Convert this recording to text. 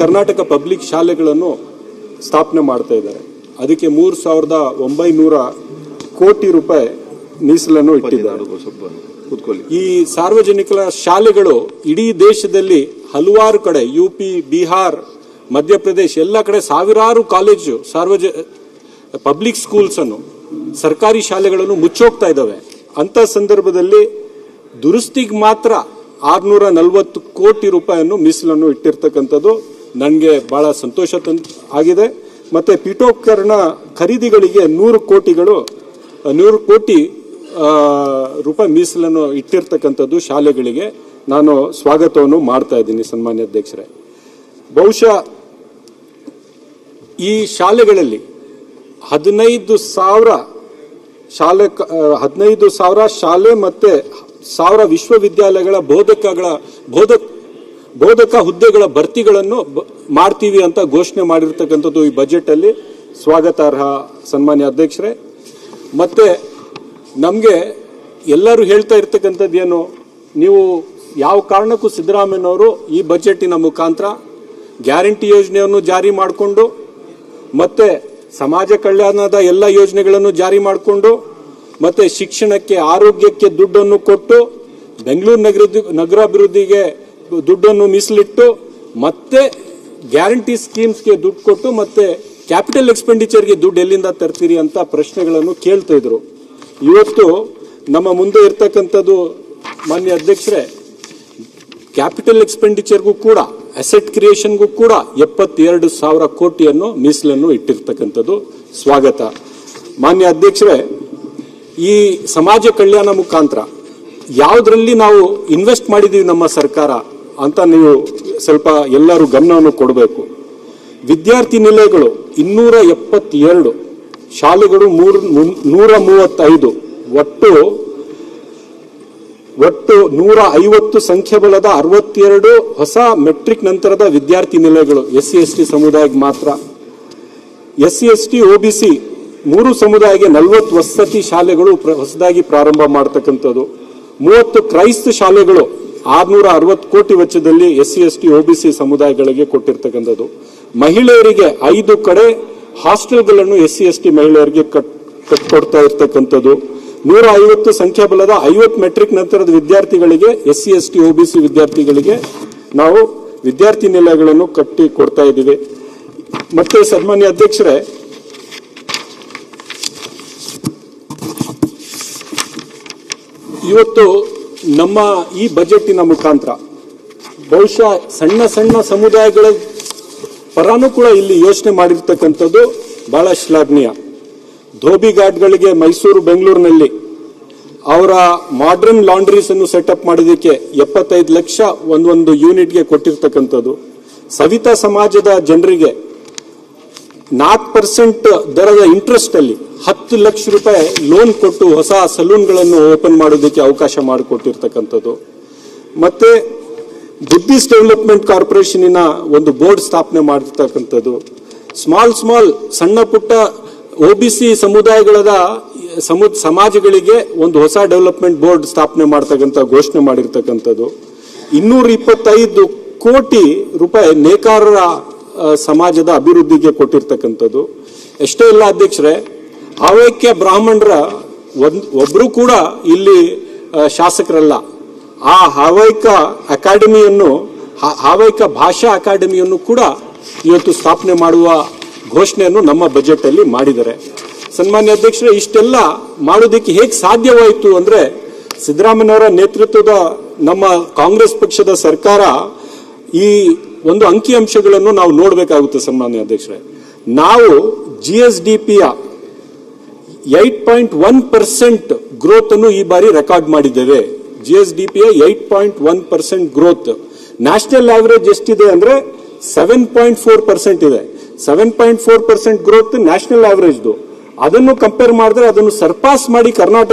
Karnataka public ಶಾಲೆಗಳನ್ನು ಸ್ಥಾಪನೆ ಮಾಡ್ತಾ ಇದ್ದಾರೆ. ಅದಕ್ಕೆ 3,900 ಕೋಟಿ ರೂಪಾಯಿ ಮೀಸಲನ್ನು ಇಟ್ಟಿದ್ದಾರೆ. ಈ ಸಾರ್ವಜನಿಕ ಶಾಲೆಗಳು ಇಡೀ ದೇಶದಲ್ಲಿ ಹಲವಾರು ಕಡೆ ಯುಪಿ, ಬಿಹಾರ್, ಮಧ್ಯಪ್ರದೇಶ ಎಲ್ಲ ಕಡೆ ಸಾವಿರಾರು ಕಾಲೇಜು ಪಬ್ಲಿಕ್ ಸ್ಕೂಲ್ಸ್ ಅನ್ನು ಸರ್ಕಾರಿ ಶಾಲೆಗಳನ್ನು ಮುಚ್ಚೋಗ್ತಾ ಇದ್ದಾವೆ. ಅಂತ ಸಂದರ್ಭದಲ್ಲಿ ದುರಸ್ತಿಗೆ ಮಾತ್ರ 640 ಕೋಟಿ ರೂಪಾಯಿಯನ್ನು ಮೀಸಲನ್ನು ಇಟ್ಟಿರ್ತಕ್ಕಂಥದ್ದು ನನಗೆ ಬಹಳ ಸಂತೋಷ ಆಗಿದೆ. ಮತ್ತೆ ಪೀಠೋಪಕರಣ ಖರೀದಿಗಳಿಗೆ 100 ಕೋಟಿ ರೂಪಾಯಿ ಮೀಸಲನ್ನು ಇಟ್ಟಿರ್ತಕ್ಕಂಥದ್ದು ಶಾಲೆಗಳಿಗೆ ನಾನು ಸ್ವಾಗತವನ್ನು ಮಾಡ್ತಾ ಇದ್ದೀನಿ ಸನ್ಮಾನ್ಯ ಅಧ್ಯಕ್ಷರೇ. ಬಹುಶಃ ಈ ಶಾಲೆಗಳಲ್ಲಿ 15,000 ಶಾಲೆ ಮತ್ತೆ 1,000 ವಿಶ್ವವಿದ್ಯಾಲಯಗಳ ಬೋಧಕ ಹುದ್ದೆಗಳ ಭರ್ತಿಗಳನ್ನು ಮಾಡ್ತೀವಿ ಅಂತ ಘೋಷಣೆ ಮಾಡಿರ್ತಕ್ಕಂಥದ್ದು ಈ ಬಜೆಟ್ ಅಲ್ಲಿ ಸ್ವಾಗತಾರ್ಹ ಸನ್ಮಾನ್ಯ ಅಧ್ಯಕ್ಷರೇ. ಮತ್ತೆ ನಮಗೆ ಎಲ್ಲರೂ ಹೇಳ್ತಾ ಇರ್ತಕ್ಕಂಥದ್ದು ಏನು, ನೀವು ಯಾವ ಕಾರಣಕ್ಕೂ ಸಿದ್ದರಾಮಯ್ಯನವರು ಈ ಬಜೆಟಿನ ಮುಖಾಂತರ ಗ್ಯಾರಂಟಿ ಯೋಜನೆಯನ್ನು ಜಾರಿ ಮಾಡಿಕೊಂಡು ಮತ್ತೆ ಸಮಾಜ ಕಲ್ಯಾಣದ ಎಲ್ಲ ಯೋಜನೆಗಳನ್ನು ಜಾರಿ ಮಾಡಿಕೊಂಡು ಮತ್ತೆ ಶಿಕ್ಷಣಕ್ಕೆ, ಆರೋಗ್ಯಕ್ಕೆ ದುಡ್ಡನ್ನು ಕೊಟ್ಟು, ಬೆಂಗಳೂರು ನಗರಾಭಿವೃದ್ಧಿಗೆ ದುಡ್ಡನ್ನು ಮೀಸಲಿಟ್ಟು, ಮತ್ತೆ ಗ್ಯಾರಂಟಿ ಸ್ಕೀಮ್ಸ್ಗೆ ದುಡ್ಡು ಕೊಟ್ಟು, ಮತ್ತೆ ಕ್ಯಾಪಿಟಲ್ ಎಕ್ಸ್ಪೆಂಡಿಚರ್ಗೆ ದುಡ್ಡು ಎಲ್ಲಿಂದ ತರ್ತೀರಿ ಅಂತ ಪ್ರಶ್ನೆಗಳನ್ನು ಕೇಳ್ತಾ ಇದ್ರು. ಇವತ್ತು ನಮ್ಮ ಮುಂದೆ ಇರ್ತಕ್ಕಂಥದ್ದು ಮಾನ್ಯ ಅಧ್ಯಕ್ಷರೇ, ಕ್ಯಾಪಿಟಲ್ ಎಕ್ಸ್ಪೆಂಡಿಚರ್ಗೂ ಕೂಡ, ಅಸೆಟ್ ಕ್ರಿಯೇಷನ್ಗೂ ಕೂಡ 72,000 ಕೋಟಿಯನ್ನು ಮೀಸಲನ್ನು ಇಟ್ಟಿರ್ತಕ್ಕಂಥದ್ದು ಸ್ವಾಗತ. ಮಾನ್ಯ ಅಧ್ಯಕ್ಷರೇ, ಈ ಸಮಾಜ ಕಲ್ಯಾಣ ಮುಖಾಂತರ ಯಾವುದರಲ್ಲಿ ನಾವು ಇನ್ವೆಸ್ಟ್ ಮಾಡಿದೀವಿ ನಮ್ಮ ಸರ್ಕಾರ ಅಂತ ನೀವು ಸ್ವಲ್ಪ ಎಲ್ಲರೂ ಗಮನವನ್ನು ಕೊಡಬೇಕು. ವಿದ್ಯಾರ್ಥಿ ನಿಲಯಗಳು 272, ಶಾಲೆಗಳು 135, ಒಟ್ಟು 150 ಸಂಖ್ಯಾಬಲದ 62 ಹೊಸ ಮೆಟ್ರಿಕ್ ನಂತರದ ವಿದ್ಯಾರ್ಥಿ ನಿಲಯಗಳು SC/ST ಸಮುದಾಯಕ್ಕೆ ಮಾತ್ರ. SC/ST OBC 3 ಸಮುದಾಯಕ್ಕೆ 40 ವಸತಿ ಶಾಲೆಗಳು ಹೊಸದಾಗಿ ಪ್ರಾರಂಭ ಮಾಡತಕ್ಕಂಥದ್ದು. 30 ಕ್ರೈಸ್ತ ಶಾಲೆಗಳು 660 ಕೋಟಿ ವೆಚ್ಚದಲ್ಲಿ SC/ST OBC ಸಮುದಾಯಗಳಿಗೆ ಕೊಟ್ಟಿರ್ತಕ್ಕಂಥದ್ದು. ಮಹಿಳೆಯರಿಗೆ 5 ಕಡೆ ಹಾಸ್ಟೆಲ್ಗಳನ್ನು SC/ST ಮಹಿಳೆಯರಿಗೆ ಕಟ್ಕೊಡ್ತಾ ಇರ್ತಕ್ಕಂಥದ್ದು. 150 ಸಂಖ್ಯಾಬಲದ 50 ಮೆಟ್ರಿಕ್ ನಂತರದ ವಿದ್ಯಾರ್ಥಿಗಳಿಗೆ SC/ST OBC ವಿದ್ಯಾರ್ಥಿಗಳಿಗೆ ನಾವು ವಿದ್ಯಾರ್ಥಿ ನಿಲಯಗಳನ್ನು ಕಟ್ಟಿ ಕೊಡ್ತಾ ಇದ್ದೀವಿ. ಮತ್ತೆ ಸನ್ಮಾನ್ಯ ಅಧ್ಯಕ್ಷರೇ, ಇವತ್ತು ನಮ್ಮ ಈ ಬಜೆಟಿನ ಮುಖಾಂತರ ಬಹುಶಃ ಸಣ್ಣ ಸಮುದಾಯಗಳ ಪರನೂ ಕೂಡ ಇಲ್ಲಿ ಯೋಚನೆ ಮಾಡಿರ್ತಕ್ಕಂಥದ್ದು ಬಹಳ ಶ್ಲಾಘನೀಯ. ಧೋಬಿ ಘಾಟ್ಗಳಿಗೆ ಮೈಸೂರು, ಬೆಂಗಳೂರಿನಲ್ಲಿ ಅವರ ಮಾಡರ್ನ್ ಲಾಂಡ್ರೀಸ್ ಅನ್ನು ಸೆಟಪ್ ಮಾಡೋದಕ್ಕೆ 75 ಲಕ್ಷ ಒಂದೊಂದು ಯೂನಿಟ್ಗೆ ಕೊಟ್ಟಿರ್ತಕ್ಕಂಥದ್ದು. ಸವಿತಾ ಸಮಾಜದ ಜನರಿಗೆ 4% ದರದ ಇಂಟ್ರೆಸ್ಟ್ ಅಲ್ಲಿ 10 ಲಕ್ಷ ರೂಪಾಯಿ ಲೋನ್ ಕೊಟ್ಟು ಹೊಸ ಸಲೂನ್ಗಳನ್ನು ಓಪನ್ ಮಾಡೋದಕ್ಕೆ ಅವಕಾಶ ಮಾಡಿಕೊಟ್ಟಿರ್ತಕ್ಕಂಥದ್ದು. ಮತ್ತೆ ಬುದ್ಧಿಸ್ಟ್ ಡೆವಲಪ್ಮೆಂಟ್ ಕಾರ್ಪೊರೇಷನಿನ ಒಂದು ಬೋರ್ಡ್ ಸ್ಥಾಪನೆ ಮಾಡಿರ್ತಕ್ಕಂಥದ್ದು. ಸ್ಮಾಲ್ ಸಣ್ಣ ಪುಟ್ಟ OBC ಸಮುದಾಯಗಳ ಸಮಾಜಗಳಿಗೆ ಒಂದು ಹೊಸ ಡೆವಲಪ್ಮೆಂಟ್ ಬೋರ್ಡ್ ಸ್ಥಾಪನೆ ಮಾಡ್ತಕ್ಕಂಥ ಘೋಷಣೆ ಮಾಡಿರ್ತಕ್ಕಂಥದ್ದು. 225 ಕೋಟಿ ರೂಪಾಯಿ ನೇಕಾರರ ಸಮಾಜದ ಅಭಿವೃದ್ಧಿಗೆ ಕೊಟ್ಟಿರ್ತಕ್ಕಂಥದ್ದು. ಎಷ್ಟೇ ಇಲ್ಲ ಅಧ್ಯಕ್ಷರೇ, ಹಾವೈಕ್ಯ ಬ್ರಾಹ್ಮಣರ ಒಬ್ರು ಕೂಡ ಇಲ್ಲಿ ಶಾಸಕರಲ್ಲ. ಆ ಹಾವೈಕ್ಯ ಭಾಷಾ ಅಕಾಡೆಮಿಯನ್ನು ಕೂಡ ಇವತ್ತು ಸ್ಥಾಪನೆ ಮಾಡುವ ಘೋಷಣೆಯನ್ನು ನಮ್ಮ ಬಜೆಟ್ ಅಲ್ಲಿ ಮಾಡಿದ್ದಾರೆ. ಸನ್ಮಾನ್ಯ ಅಧ್ಯಕ್ಷರೇ, ಇಷ್ಟೆಲ್ಲ ಮಾಡೋದಕ್ಕೆ ಹೇಗೆ ಸಾಧ್ಯವಾಯಿತು ಅಂದ್ರೆ ಸಿದ್ದರಾಮಯ್ಯನವರ ನೇತೃತ್ವದ ನಮ್ಮ ಕಾಂಗ್ರೆಸ್ ಪಕ್ಷದ ಸರ್ಕಾರ ಈ ಒಂದು ಅಂಕಿಅಂಶಗಳನ್ನು ನಾವು ನೋಡಬೇಕಾಗುತ್ತೆ. ಸನ್ಮಾನ್ಯ ಅಧ್ಯಕ್ಷರೇ, ನಾವು GSDPಯ 8.1% ಗ್ರೋತ್ ಅನ್ನು ಈ ಬಾರಿ ರೆಕಾರ್ಡ್ ಮಾಡಿದ್ದೇವೆ. GSDPಯ 8.1% ಗ್ರೋತ್. ನ್ಯಾಷನಲ್ ಆವರೇಜ್ ಎಷ್ಟಿದೆ ಅಂದ್ರೆ 7.4% ಇದೆ. 7.4% ಗ್ರೋತ್ ನ್ಯಾಷನಲ್ ಆವರೇಜ್. ಅದನ್ನು ಕಂಪೇರ್ ಮಾಡಿದ್ರೆ ಅದನ್ನು ಸರ್ಪಾಸ್ ಮಾಡಿ ಕರ್ನಾಟಕ